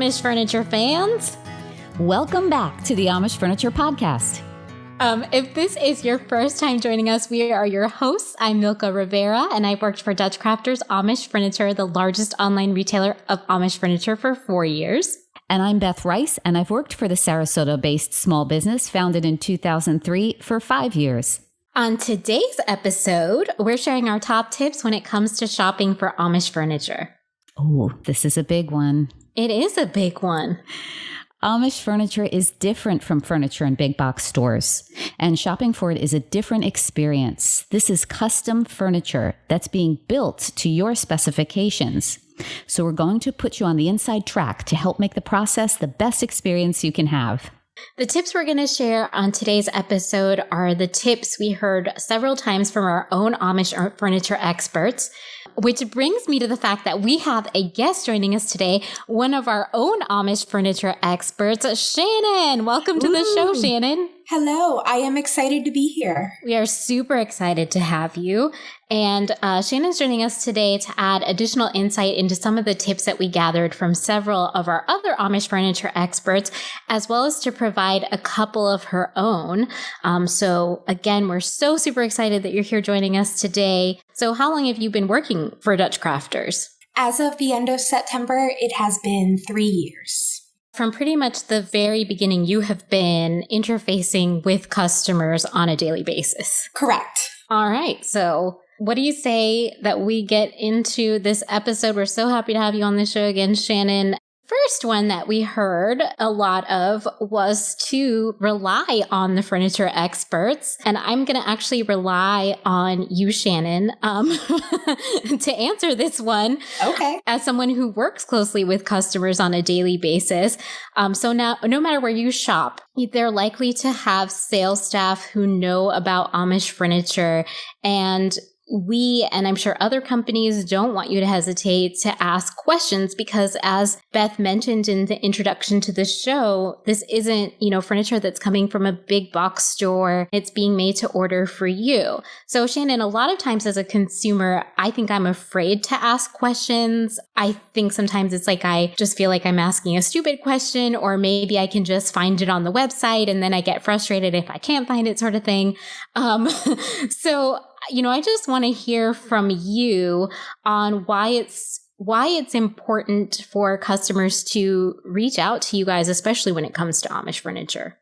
Amish Furniture fans. Welcome back to the Amish Furniture Podcast. If this is your first time joining us, we are your hosts. I'm Milca Rivera, and I've worked for DutchCrafters Amish Furniture, the largest online retailer of Amish furniture, for 4 years. And I'm Beth Rice, and I've worked for the Sarasota-based small business founded in 2003 for 5 years. On today's episode, we're sharing our top tips when it comes to shopping for Amish furniture. Oh, this is a big one. It is a big one. Amish furniture is different from furniture in big box stores, and shopping for it is a different experience. This is custom furniture that's being built to your specifications. So we're going to put you on the inside track to help make the process the best experience you can have. The tips we're going to share on today's episode are the tips we heard several times from our own Amish furniture experts, which brings me to the fact that we have a guest joining us today, one of our own Amish furniture experts, Shannon. Welcome to the show, Shannon. Hello, I am excited to be here. We are super excited to have you. And Shannon's joining us today to add additional insight into some of the tips that we gathered from several of our other Amish furniture experts, as well as to provide a couple of her own. So again, we're so super excited that you're here joining us today. So how long have you been working for DutchCrafters? As of the end of September, it has been 3 years. From pretty much the very beginning, you have been interfacing with customers on a daily basis. Correct. All right. So what do you say that we get into this episode? We're so happy to have you on the show again, Shannon. First one that we heard a lot of was to rely on the furniture experts. And I'm going to actually rely on you, Shannon, to answer this one. Okay. As someone who works closely with customers on a daily basis. So now, no matter where you shop, they're likely to have sales staff who know about Amish furniture, and we, and I'm sure other companies, don't want you to hesitate to ask questions because, as Beth mentioned in the introduction to the show, this isn't, furniture that's coming from a big box store. It's being made to order for you. So Shannon, a lot of times as a consumer, I think I'm afraid to ask questions. I think sometimes it's like I just feel like I'm asking a stupid question, or maybe I can just find it on the website and then I get frustrated if I can't find it, sort of thing. So I just want to hear from you on why it's important for customers to reach out to you guys, especially when it comes to Amish furniture.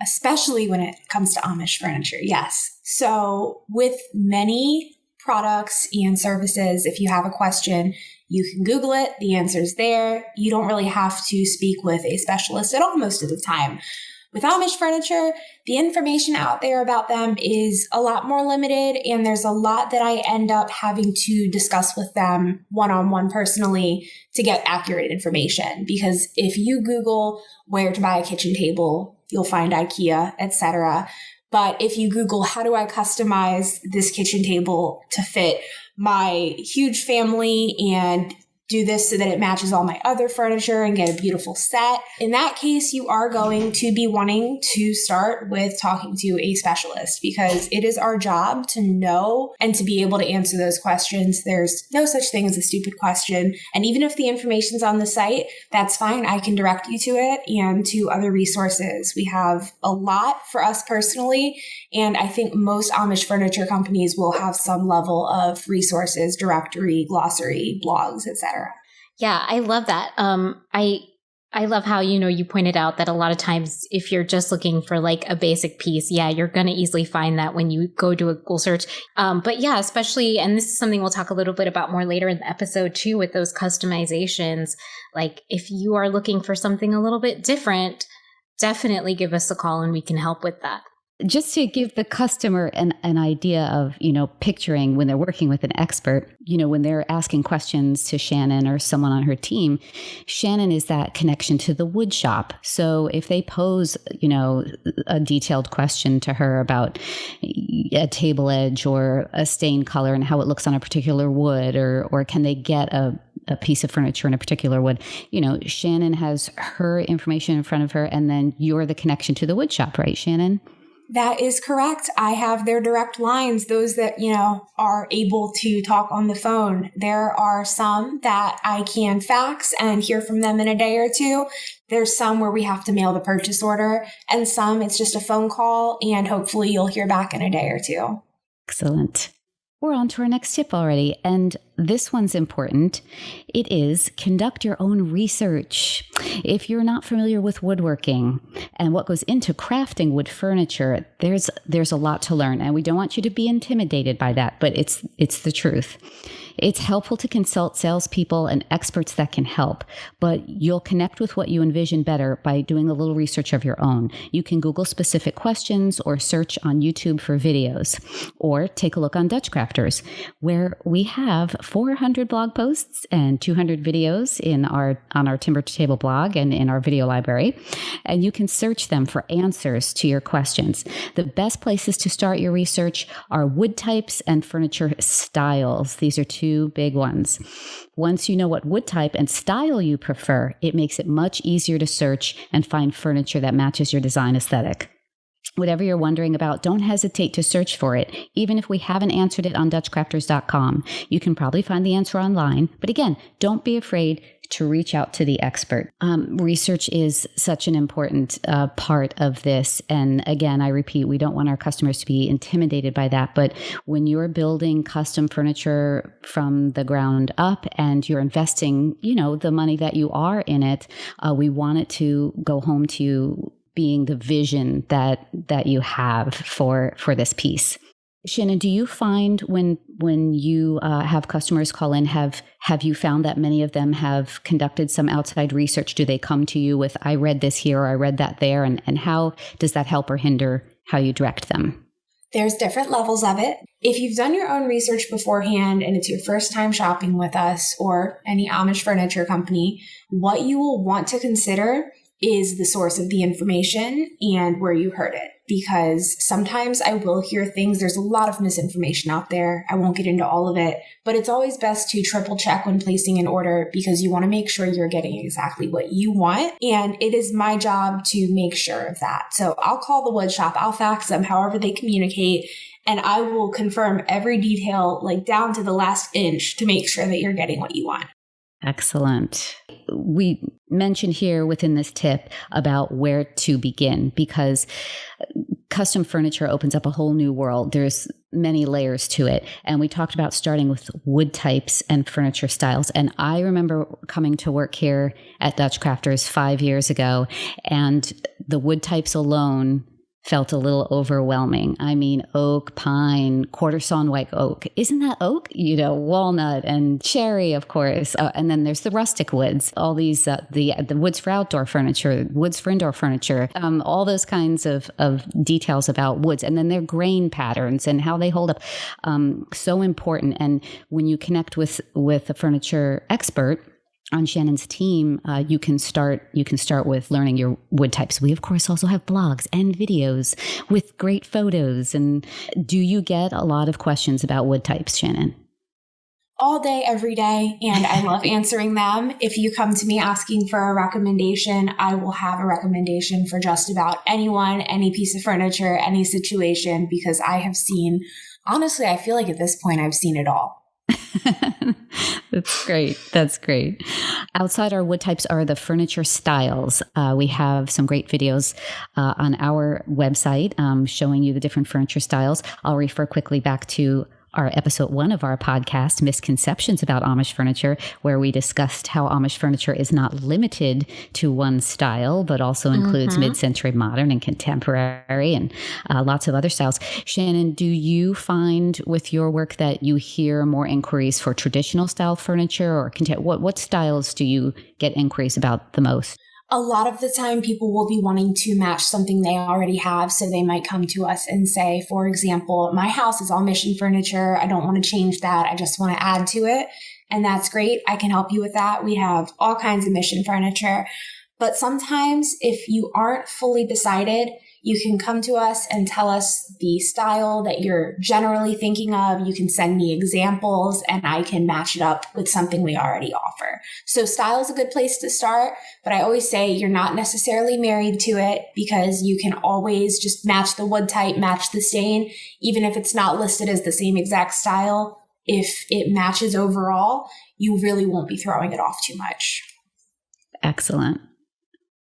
Especially when it comes to Amish furniture, yes. So with many products and services, if you have a question, you can Google it. The answer's there. You don't really have to speak with a specialist at all most of the time. With Amish furniture, the information out there about them is a lot more limited, and there's a lot that I end up having to discuss with them one-on-one personally to get accurate information. Because if you Google where to buy a kitchen table, you'll find IKEA, etc. But if you Google how do I customize this kitchen table to fit my huge family and do this so that it matches all my other furniture and get a beautiful set, in that case, you are going to be wanting to start with talking to a specialist, because it is our job to know and to be able to answer those questions. There's no such thing as a stupid question. And even if the information's on the site, that's fine. I can direct you to it and to other resources. We have a lot for us personally, and I think most Amish furniture companies will have some level of resources, directory, glossary, blogs, etc. Yeah, I love that. I love how, you pointed out that a lot of times if you're just looking for like a basic piece, you're going to easily find that when you go do a Google search. But yeah, especially, and this is something we'll talk a little bit about more later in the episode too, with those customizations. Like if you are looking for something a little bit different, definitely give us a call and we can help with that. Just to give the customer an idea of, picturing when they're working with an expert, when they're asking questions to Shannon or someone on her team, Shannon is that connection to the wood shop. So if they pose, a detailed question to her about a table edge or a stain color and how it looks on a particular wood, or can they get a piece of furniture in a particular wood, Shannon has her information in front of her, and then you're the connection to the wood shop, right, Shannon? That is correct. I have their direct lines, those that, are able to talk on the phone. There are some that I can fax and hear from them in a day or two. There's some where we have to mail the purchase order, and some it's just a phone call and hopefully you'll hear back in a day or two. Excellent. We're on to our next tip already, and this one's important. It is conduct your own research. If you're not familiar with woodworking and what goes into crafting wood furniture, there's a lot to learn, and we don't want you to be intimidated by that, but it's the truth. It's helpful to consult salespeople and experts that can help, but you'll connect with what you envision better by doing a little research of your own. You can Google specific questions or search on YouTube for videos, or take a look on DutchCrafters, where we have 400 blog posts and 200 videos on our Timber to Table blog and in our video library, and you can search them for answers to your questions. The best places to start your research are wood types and furniture styles. These are two big ones. Once you know what wood type and style you prefer, it makes it much easier to search and find furniture that matches your design aesthetic. Whatever you're wondering about, don't hesitate to search for it. Even if we haven't answered it on DutchCrafters.com, you can probably find the answer online. But again, don't be afraid to reach out to the expert. Research is such an important part of this. And again, I repeat, we don't want our customers to be intimidated by that. But when you're building custom furniture from the ground up and you're investing, the money that you are in it, we want it to go home to you being the vision that you have for this piece. Shannon, do you find when you have customers call in, have you found that many of them have conducted some outside research? Do they come to you with, I read this here or I read that there? And how does that help or hinder how you direct them? There's different levels of it. If you've done your own research beforehand and it's your first time shopping with us or any Amish furniture company, what you will want to consider is the source of the information and where you heard it. Because sometimes I will hear things, there's a lot of misinformation out there. I won't get into all of it, but it's always best to triple check when placing an order because you want to make sure you're getting exactly what you want. And it is my job to make sure of that. So I'll call the wood shop, I'll fax them, however they communicate, and I will confirm every detail, like down to the last inch, to make sure that you're getting what you want. Excellent. We mentioned here within this tip about where to begin because custom furniture opens up a whole new world. There's many layers to it. And we talked about starting with wood types and furniture styles. And I remember coming to work here at DutchCrafters 5 years ago, and the wood types alone felt a little overwhelming. I mean, oak, pine, quarter sawn white oak. Isn't that oak? Walnut and cherry, of course. And then there's the rustic woods, all these, the woods for outdoor furniture, woods for indoor furniture, all those kinds of details about woods. And then their grain patterns and how they hold up. So important. And when you connect with a furniture expert on Shannon's team, you can start with learning your wood types. We, of course, also have blogs and videos with great photos. And do you get a lot of questions about wood types, Shannon? All day, every day, and I love answering them. If you come to me asking for a recommendation, I will have a recommendation for just about anyone, any piece of furniture, any situation, because I have seen, honestly, I feel like at this point I've seen it all. That's great. Outside our wood types are the furniture styles. We have some great videos on our website showing you the different furniture styles. I'll refer quickly back to our episode 1 of our podcast, Misconceptions About Amish Furniture, where we discussed how Amish furniture is not limited to one style, but also includes mid-century modern and contemporary and lots of other styles. Shannon, do you find with your work that you hear more inquiries for traditional style furniture or what styles do you get inquiries about the most? A lot of the time people will be wanting to match something they already have. So they might come to us and say, for example, my house is all mission furniture. I don't want to change that. I just want to add to it. And that's great. I can help you with that. We have all kinds of mission furniture. But sometimes if you aren't fully decided, You can come to us and tell us the style that you're generally thinking of. You can send me examples and I can match it up with something we already offer. So style is a good place to start, but I always say you're not necessarily married to it because you can always just match the wood type, match the stain, even if it's not listed as the same exact style. If it matches overall, you really won't be throwing it off too much. Excellent.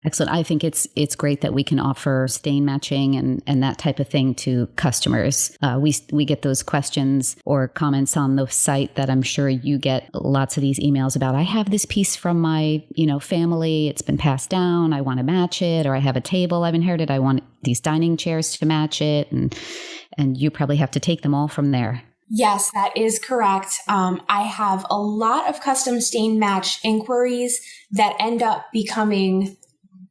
Excellent. I think it's great that we can offer stain matching and that type of thing to customers. We get those questions or comments on the site that I'm sure you get lots of these emails about. I have this piece from my family. It's been passed down. I want to match it, or I have a table I've inherited. I want these dining chairs to match it, and you probably have to take them all from there. Yes, that is correct. I have a lot of custom stain match inquiries that end up becoming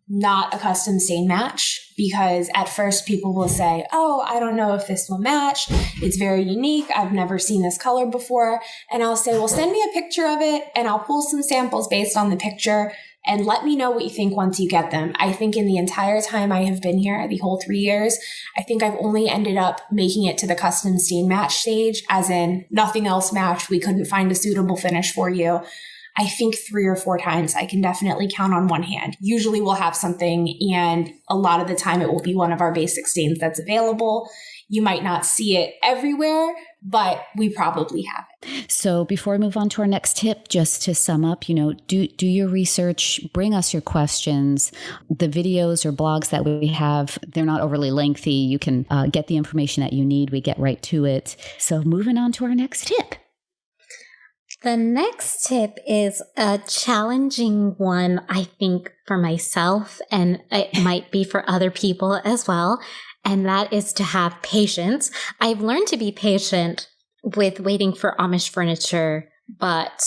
not a custom stain match, because at first people will say, oh, I don't know if this will match. It's very unique. I've never seen this color before. And I'll say, well, send me a picture of it and I'll pull some samples based on the picture and let me know what you think once you get them. I think in the entire time I have been here, the whole 3 years, I think I've only ended up making it to the custom stain match stage, as in nothing else matched. We couldn't find a suitable finish for you. I think 3 or 4 times. I can definitely count on one hand. Usually we'll have something, and a lot of the time it will be one of our basic stains that's available. You might not see it everywhere, but we probably have it. So before we move on to our next tip, just to sum up, do your research, bring us your questions. The videos or blogs that we have, they're not overly lengthy. You can get the information that you need. We get right to it. So moving on to our next tip. The next tip is a challenging one, I think, for myself, and it might be for other people as well, and that is to have patience. I've learned to be patient with waiting for Amish furniture, but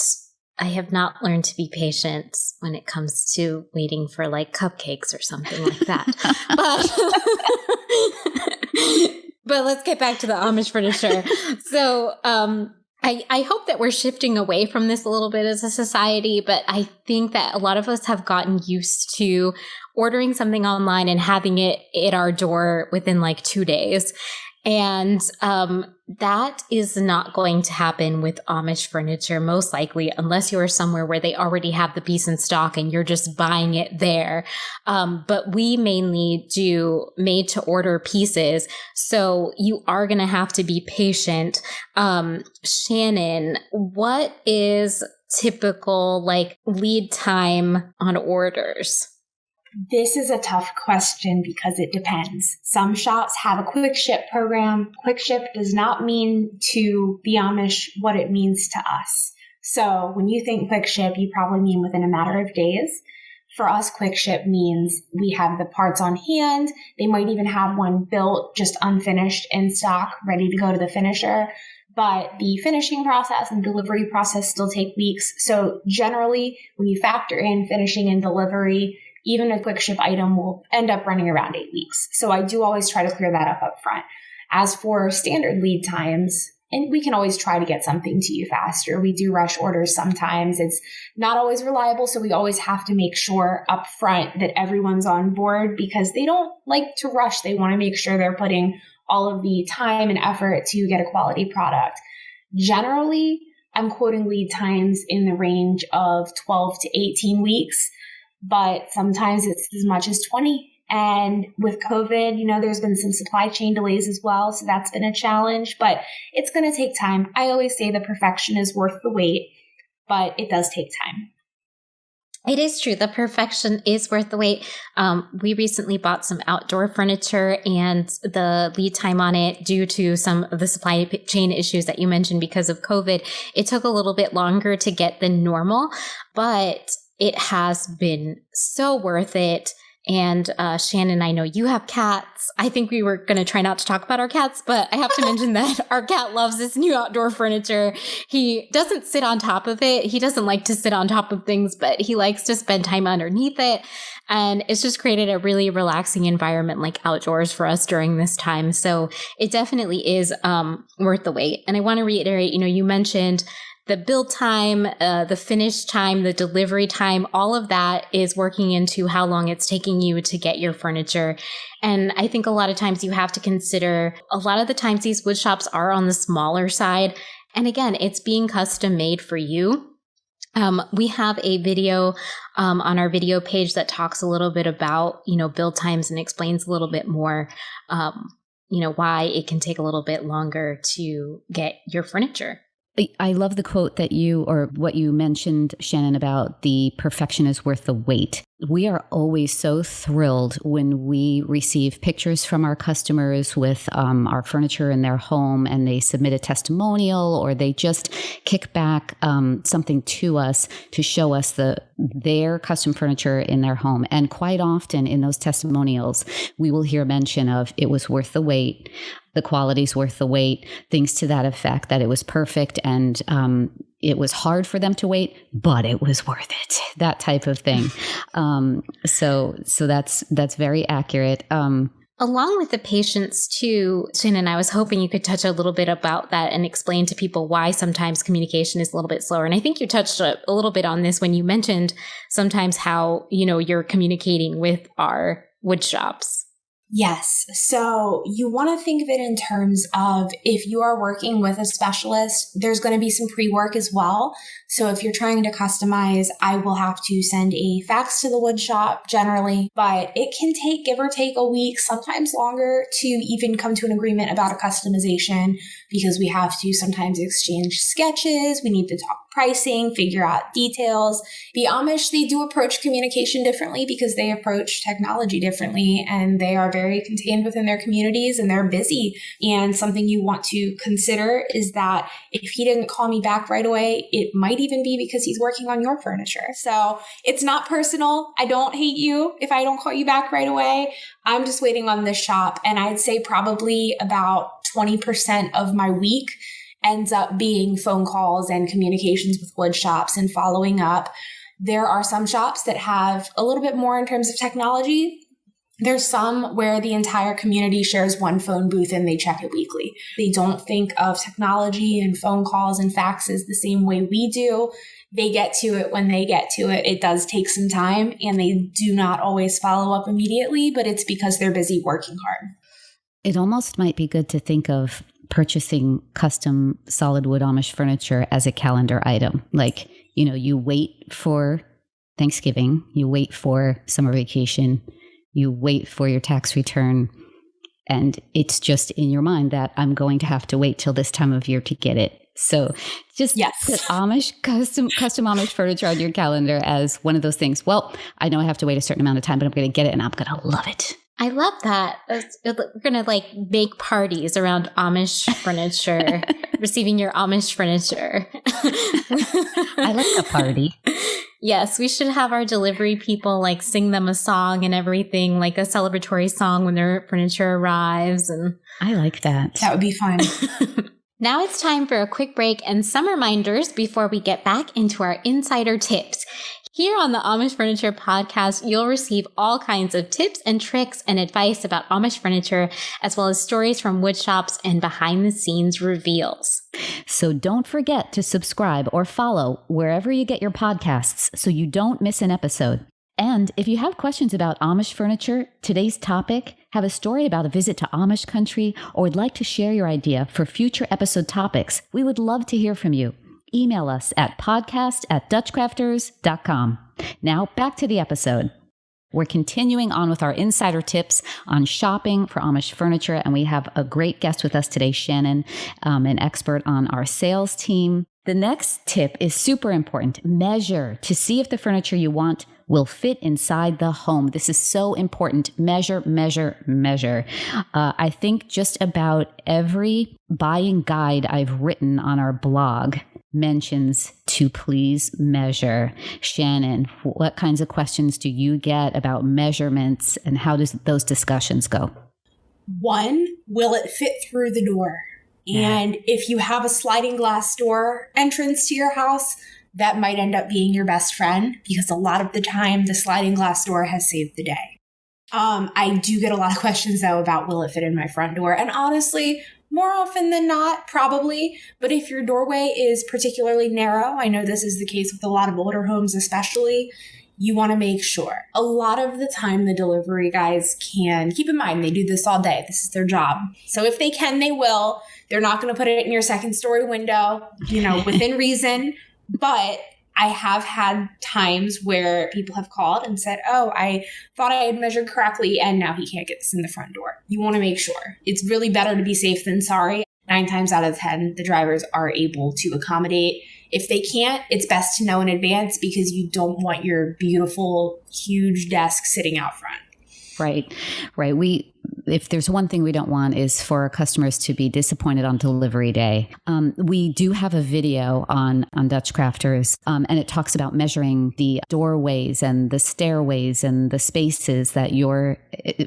I have not learned to be patient when it comes to waiting for like cupcakes or something like that. But let's get back to the Amish furniture. So, I hope that we're shifting away from this a little bit as a society, but I think that a lot of us have gotten used to ordering something online and having it at our door within like 2 days. And that is not going to happen with Amish furniture, most likely, unless you are somewhere where they already have the piece in stock and you're just buying it there. But we mainly do made to order pieces. So you are going to have to be patient. Shannon, what is typical like lead time on orders? This is a tough question because it depends. Some shops have a quick ship program. Quick ship does not mean to the Amish what it means to us. So when you think quick ship, you probably mean within a matter of days. For us, quick ship means we have the parts on hand. They might even have one built, just unfinished in stock, ready to go to the finisher. But the finishing process and delivery process still take weeks. So generally, when you factor in finishing and delivery, even a quick ship item will end up running around 8 weeks. So I do always try to clear that up front. As for standard lead times, and we can always try to get something to you faster. We do rush orders sometimes. It's not always reliable, so we always have to make sure up front that everyone's on board because they don't like to rush. They want to make sure they're putting all of the time and effort to get a quality product. Generally, I'm quoting lead times in the range of 12 to 18 weeks. But sometimes it's as much as 20. And with COVID, there's been some supply chain delays as well. So that's been a challenge, but it's going to take time. I always say the perfection is worth the wait, but it does take time. It is true. The perfection is worth the wait. We recently bought some outdoor furniture, and the lead time on it, due to some of the supply chain issues that you mentioned because of COVID, it took a little bit longer to get than normal, but it has been so worth it. And Shannon, I know you have cats. I think we were going to try not to talk about our cats, but I have to mention that our cat loves this new outdoor furniture. He doesn't sit on top of it. He doesn't like to sit on top of things, but he likes to spend time underneath it. And it's just created a really relaxing environment like outdoors for us during this time. So it definitely is worth the wait. And I want to reiterate, you mentioned the build time, the finish time, the delivery time, all of that is working into how long it's taking you to get your furniture. And I think a lot of times you have to consider, a lot of the times these wood shops are on the smaller side. And again, it's being custom made for you. We have a video on our video page that talks a little bit about, build times and explains a little bit more, why it can take a little bit longer to get your furniture. I love the quote that what you mentioned, Shannon, about the perfection is worth the wait. We are always so thrilled when we receive pictures from our customers with our furniture in their home, and they submit a testimonial, or they just kick back something to us to show us their custom furniture in their home. And quite often in those testimonials, we will hear mention of it was worth the wait. The quality's worth the wait, things to that effect, that it was perfect and it was hard for them to wait, but it was worth it, that type of thing. So that's very accurate. Along with the patience too, Shannon, I was hoping you could touch a little bit about that and explain to people why sometimes communication is a little bit slower. And I think you touched a little bit on this when you mentioned sometimes how, you're communicating with our wood shops. Yes. So you want to think of it in terms of, if you are working with a specialist, there's going to be some pre-work as well. So if you're trying to customize, I will have to send a fax to the wood shop generally, but it can take, give or take, a week, sometimes longer, to even come to an agreement about a customization, because we have to sometimes exchange sketches. We need to talk pricing, figure out details. The Amish, they do approach communication differently because they approach technology differently, and they are very contained within their communities and they're busy. And something you want to consider is that if he didn't call me back right away, it might even be because he's working on your furniture. So it's not personal. I don't hate you if I don't call you back right away. I'm just waiting on this shop. And I'd say probably about 20% of my week ends up being phone calls and communications with wood shops and following up. There are some shops that have a little bit more in terms of technology. There's some where the entire community shares one phone booth and they check it weekly. They don't think of technology and phone calls and faxes the same way we do. They get to it when they get to it. It does take some time, and they do not always follow up immediately, but it's because they're busy working hard. It almost might be good to think of purchasing custom solid wood Amish furniture as a calendar item. Like, you wait for Thanksgiving, you wait for summer vacation, you wait for your tax return, and it's just in your mind that I'm going to have to wait till this time of year to get it. So just put custom Amish furniture on your calendar as one of those things. Well, I know I have to wait a certain amount of time, but I'm going to get it and I'm going to love it. I love that. We're going to make parties around Amish furniture, receiving your Amish furniture. I like a party. Yes, we should have our delivery people sing them a song and everything, like a celebratory song when their furniture arrives. And I like that. That would be fun. Now it's time for a quick break and some reminders before we get back into our insider tips. Here on the Amish Furniture Podcast, you'll receive all kinds of tips and tricks and advice about Amish furniture, as well as stories from wood shops and behind-the-scenes reveals. So don't forget to subscribe or follow wherever you get your podcasts so you don't miss an episode. And if you have questions about Amish furniture, today's topic, have a story about a visit to Amish country, or would like to share your idea for future episode topics, we would love to hear from you. Email us at podcast@DutchCrafters.com. Now back to the episode. We're continuing on with our insider tips on shopping for Amish furniture, and we have a great guest with us today, Shannon, an expert on our sales team. The next tip is super important. Measure to see if the furniture you want will fit inside the home. This is so important. Measure, measure, measure. I think just about every buying guide I've written on our blog mentions to please measure. Shannon, what kinds of questions do you get about measurements, and how does those discussions go? One, will it fit through the door? And if you have a sliding glass door entrance to your house, that might end up being your best friend, because a lot of the time the sliding glass door has saved the day. I do get a lot of questions though about, will it fit in my front door? And honestly, More often than not, probably. But if your doorway is particularly narrow, I know this is the case with a lot of older homes especially, you want to make sure. A lot of the time, the delivery guys can, keep in mind, they do this all day. This is their job. So if they can, they will. They're not going to put it in your second story window, within reason. But I have had times where people have called and said, oh, I thought I had measured correctly and now he can't get this in the front door. You want to make sure. It's really better to be safe than sorry. 9 times out of 10, the drivers are able to accommodate. If they can't, it's best to know in advance because you don't want your beautiful, huge desk sitting out front. Right. If there's one thing we don't want is for our customers to be disappointed on delivery day. We do have a video on DutchCrafters, and it talks about measuring the doorways and the stairways and the spaces that your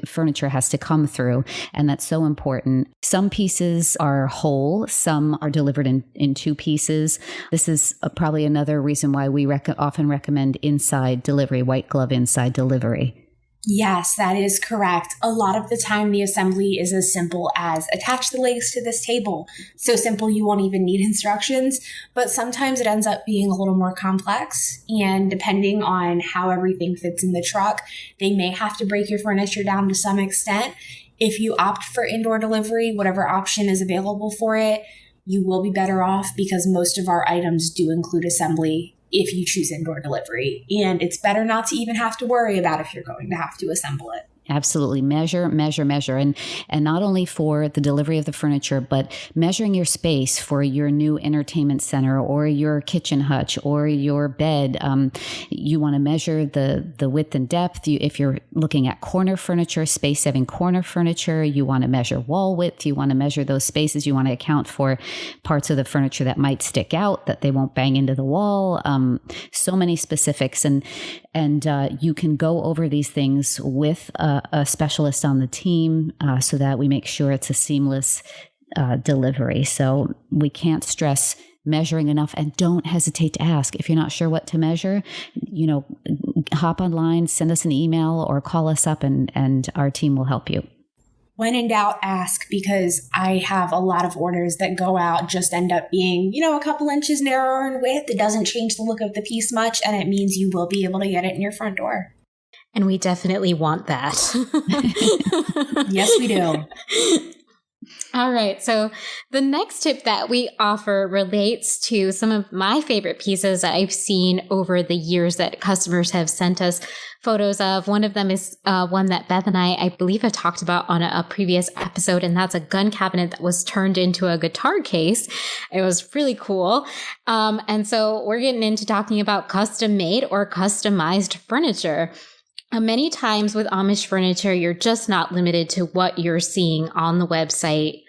furniture has to come through. And that's so important. Some pieces are whole. Some are delivered in 2 pieces. This is probably another reason why we often recommend inside delivery, white glove inside delivery. Yes, that is correct. A lot of the time, the assembly is as simple as attach the legs to this table. So simple, you won't even need instructions. But sometimes it ends up being a little more complex. And depending on how everything fits in the truck, they may have to break your furniture down to some extent. If you opt for indoor delivery, whatever option is available for it, you will be better off because most of our items do include assembly if you choose indoor delivery. And it's better not to even have to worry about if you're going to have to assemble it. Absolutely. Measure. And not only for the delivery of the furniture, but measuring your space for your new entertainment center or your kitchen hutch or your bed. You want to measure the width and depth. If you're looking at corner furniture, space-saving corner furniture, you want to measure wall width. You want to measure those spaces. You want to account for parts of the furniture that might stick out, that they won't bang into the wall. So many specifics. And you can go over these things with a specialist on the team so that we make sure it's a seamless delivery. So we can't stress measuring enough, and don't hesitate to ask. If you're not sure what to measure, hop online, send us an email or call us up and our team will help you. When in doubt, ask, because I have a lot of orders that go out just end up being, a couple inches narrower in width. It doesn't change the look of the piece much, and it means you will be able to get it in your front door. And we definitely want that. Yes, we do. All right. So the next tip that we offer relates to some of my favorite pieces that I've seen over the years that customers have sent us photos of. One of them is one that Beth and I believe, have talked about on a previous episode, and that's a gun cabinet that was turned into a guitar case. It was really cool. And so we're getting into talking about custom made or customized furniture. Many times with Amish furniture, you're just not limited to what you're seeing on the website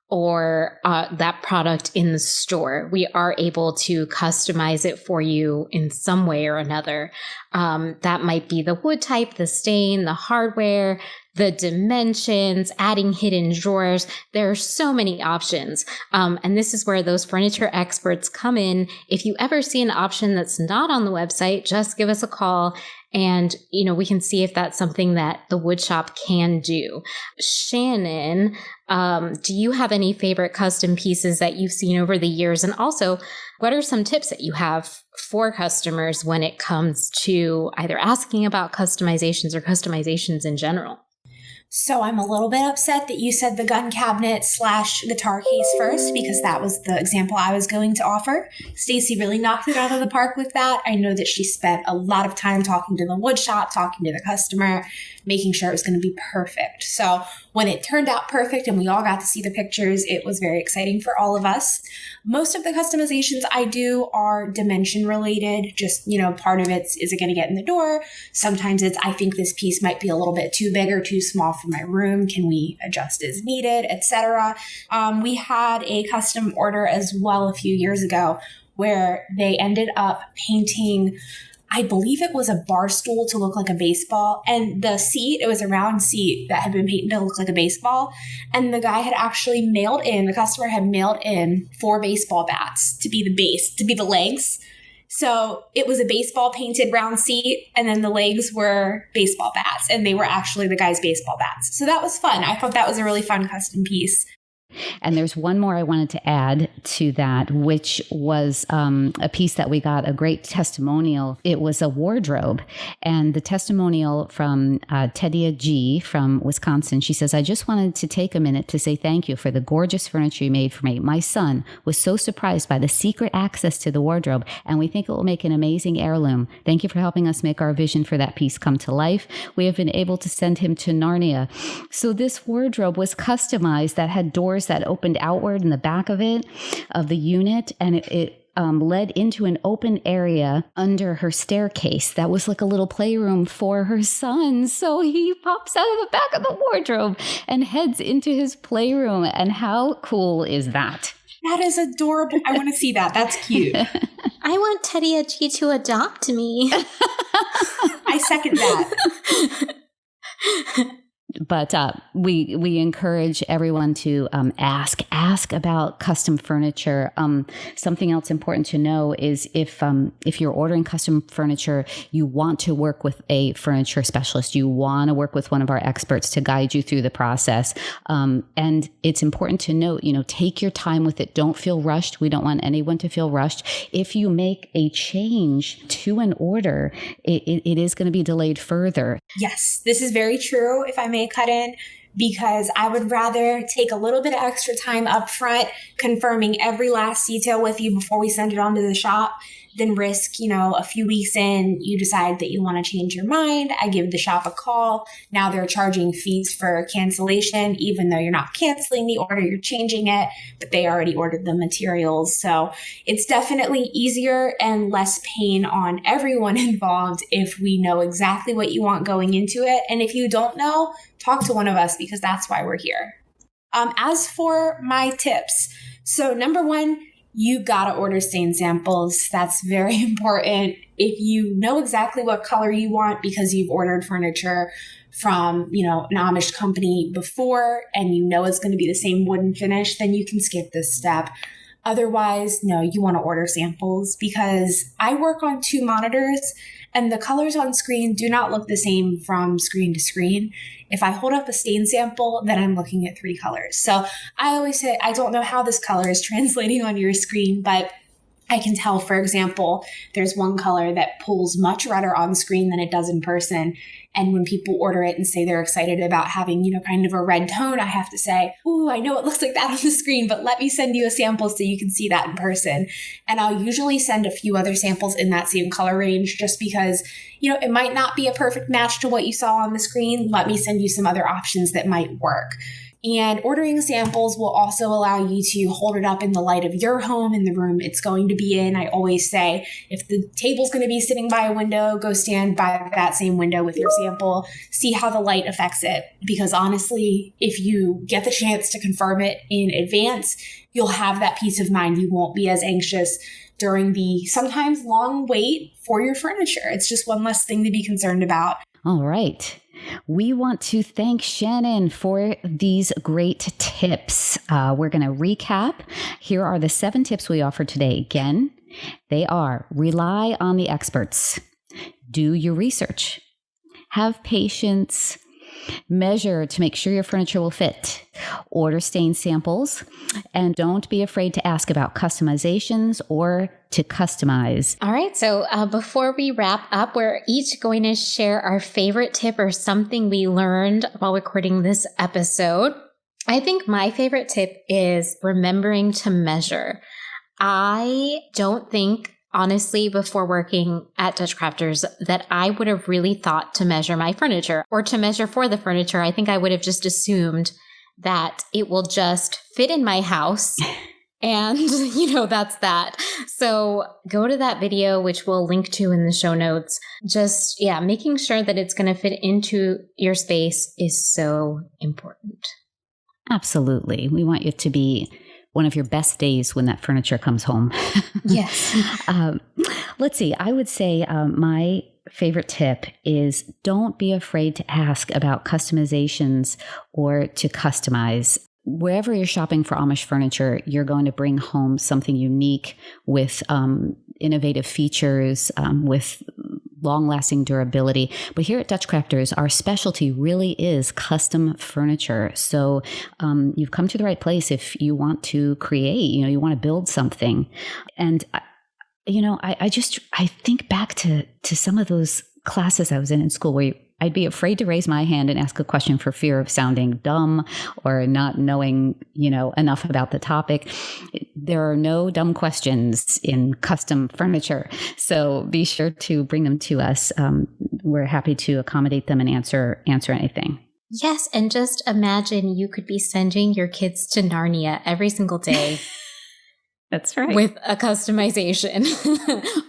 or that product in the store. We are able to customize it for you in some way or another. That might be the wood type, the stain, the hardware, the dimensions, adding hidden drawers. There are so many options. And this is where those furniture experts come in. If you ever see an option that's not on the website, just give us a call. And, we can see if that's something that the wood shop can do. Shannon, do you have any favorite custom pieces that you've seen over the years? And also, what are some tips that you have for customers when it comes to either asking about customizations or customizations in general? So I'm a little bit upset that you said the gun cabinet / guitar case first, because that was the example I was going to offer. Stacy really knocked it out of the park with that. I know that she spent a lot of time talking to the wood shop, talking to the customer, making sure it was going to be perfect. So when it turned out perfect and we all got to see the pictures, it was very exciting for all of us. Most of the customizations I do are dimension related. Just, part of it's, is it going to get in the door? Sometimes it's, I think this piece might be a little bit too big or too small for my room. Can we adjust as needed, etc. We had a custom order as well a few years ago where they ended up painting, I believe it was a bar stool to look like a baseball. And the seat, it was a round seat that had been painted to look like a baseball. And the guy had actually the customer had mailed in 4 baseball bats to be the base, to be the legs. So it was a baseball painted round seat, and then the legs were baseball bats, and they were actually the guy's baseball bats. So that was fun. I thought that was a really fun custom piece. And there's one more I wanted to add to that, which was a piece that we got a great testimonial. It was a wardrobe. And the testimonial from Tedia G from Wisconsin, she says, I just wanted to take a minute to say thank you for the gorgeous furniture you made for me. My son was so surprised by the secret access to the wardrobe, and we think it will make an amazing heirloom. Thank you for helping us make our vision for that piece come to life. We have been able to send him to Narnia. So this wardrobe was customized that had doors that opened outward in the back of it, of the unit, and it led into an open area under her staircase that was like a little playroom for her son. So he pops out of the back of the wardrobe and heads into his playroom. And how cool is that? That is adorable. I want to see that. That's cute. I want Tedia G to adopt me. I second that. But we encourage everyone to ask about custom furniture. Something else important to know is if you're ordering custom furniture, you want to work with a furniture specialist. You want to work with one of our experts to guide you through the process. And it's important to note, take your time with it. Don't feel rushed. We don't want anyone to feel rushed. If you make a change to an order, it is going to be delayed further. Yes, this is very true, if I may cut in, because I would rather take a little bit of extra time up front confirming every last detail with you before we send it on to the shop than risk, a few weeks in, you decide that you want to change your mind. I give the shop a call. Now they're charging fees for cancellation, even though you're not canceling the order, you're changing it, but they already ordered the materials. So it's definitely easier and less pain on everyone involved if we know exactly what you want going into it. And if you don't know, talk to one of us, because that's why we're here. As for my tips, so number one, you gotta order stain samples. That's very important. If you know exactly what color you want because you've ordered furniture from, an Amish company before and you know it's going to be the same wooden finish, then you can skip this step. Otherwise, no, you want to order samples, because I work on 2 monitors and the colors on screen do not look the same from screen to screen. If I hold up a stain sample, then I'm looking at 3 colors. So I always say, I don't know how this color is translating on your screen, but I can tell, for example, there's one color that pulls much redder on screen than it does in person. And when people order it and say they're excited about having, kind of a red tone, I have to say, ooh, I know it looks like that on the screen, but let me send you a sample so you can see that in person. And I'll usually send a few other samples in that same color range just because, it might not be a perfect match to what you saw on the screen. Let me send you some other options that might work. And ordering samples will also allow you to hold it up in the light of your home, in the room it's going to be in. I always say, if the table's going to be sitting by a window, go stand by that same window with your sample, see how the light affects it. Because honestly, if you get the chance to confirm it in advance, you'll have that peace of mind. You won't be as anxious during the sometimes long wait for your furniture. It's just one less thing to be concerned about. All right. We want to thank Shannon for these great tips. We're going to recap. Here are the 7 tips we offer today. Again, they are: rely on the experts, do your research, have patience, measure to make sure your furniture will fit, order stain samples, and don't be afraid to ask about customizations or to customize. All right. So before we wrap up, we're each going to share our favorite tip or something we learned while recording this episode. I think my favorite tip is remembering to measure. I don't think, honestly, before working at DutchCrafters, that I would have really thought to measure my furniture or to measure for the furniture. I think I would have just assumed that it will just fit in my house. And, that's that. So go to that video, which we'll link to in the show notes. Just, making sure that it's going to fit into your space is so important. Absolutely. We want you to be one of your best days when that furniture comes home. Yes. Let's see. I would say my favorite tip is don't be afraid to ask about customizations or to customize. Wherever you're shopping for Amish furniture, you're going to bring home something unique with innovative features, with long-lasting durability. But here at DutchCrafters, our specialty really is custom furniture. So you've come to the right place if you want to create, you want to build something. And I think back to some of those classes I was in school where I'd be afraid to raise my hand and ask a question for fear of sounding dumb or not knowing, enough about the topic. There are no dumb questions in custom furniture. So be sure to bring them to us. We're happy to accommodate them and answer anything. Yes. And just imagine you could be sending your kids to Narnia every single day. That's right. With a customization.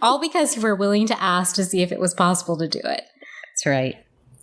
All because you were willing to ask to see if it was possible to do it. That's right.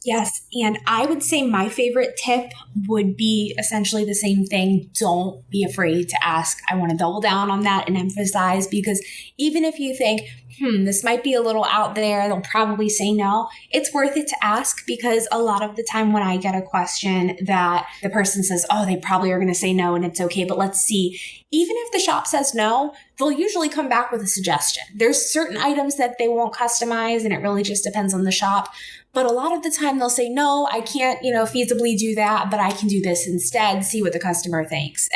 Yes. And I would say my favorite tip would be essentially the same thing. Don't be afraid to ask. I want to double down on that and emphasize, because even if you think, this might be a little out there, they'll probably say no, it's worth it to ask, because a lot of the time when I get a question that the person says, oh, they probably are going to say no and it's okay, but let's see. Even if the shop says no, they'll usually come back with a suggestion. There's certain items that they won't customize, and it really just depends on the shop. But a lot of the time they'll say, no, I can't, feasibly do that, but I can do this instead, see what the customer thinks.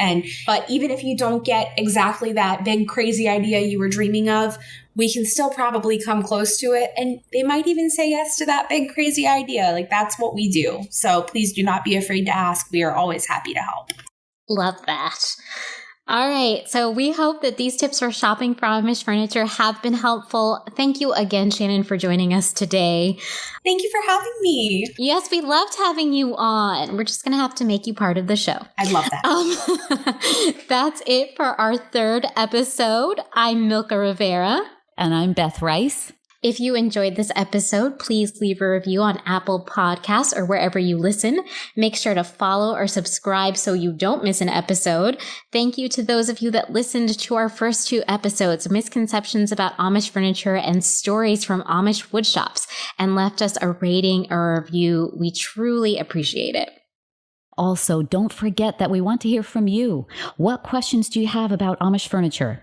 But even if you don't get exactly that big, crazy idea you were dreaming of, we can still probably come close to it. And they might even say yes to that big, crazy idea. Like, that's what we do. So please do not be afraid to ask. We are always happy to help. Love that. All right. So we hope that these tips for shopping for Amish furniture have been helpful. Thank you again, Shannon, for joining us today. Thank you for having me. Yes, we loved having you on. We're just going to have to make you part of the show. I'd love that. That's it for our third episode. I'm Milca Rivera. And I'm Beth Rice. If you enjoyed this episode, please leave a review on Apple Podcasts or wherever you listen. Make sure to follow or subscribe so you don't miss an episode. Thank you to those of you that listened to our first 2 episodes, Misconceptions About Amish Furniture and Stories from Amish Woodshops, and left us a rating or a review. We truly appreciate it. Also, don't forget that we want to hear from you. What questions do you have about Amish furniture?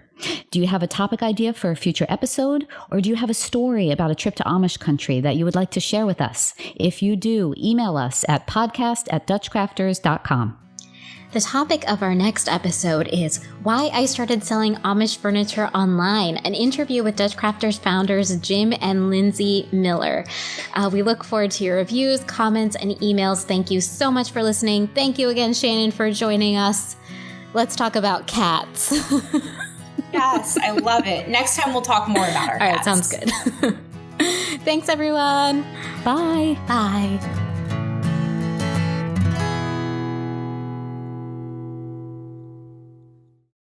Do you have a topic idea for a future episode? Or do you have a story about a trip to Amish country that you would like to share with us? If you do, email us at podcast@DutchCrafters.com. The topic of our next episode is Why I Started Selling Amish Furniture Online, an interview with DutchCrafters founders Jim and Lindsay Miller. We look forward to your reviews, comments, and emails. Thank you so much for listening. Thank you again, Shannon, for joining us. Let's talk about cats. Yes, I love it. Next time we'll talk more about our cats. All right, sounds good. Thanks, everyone. Bye. Bye.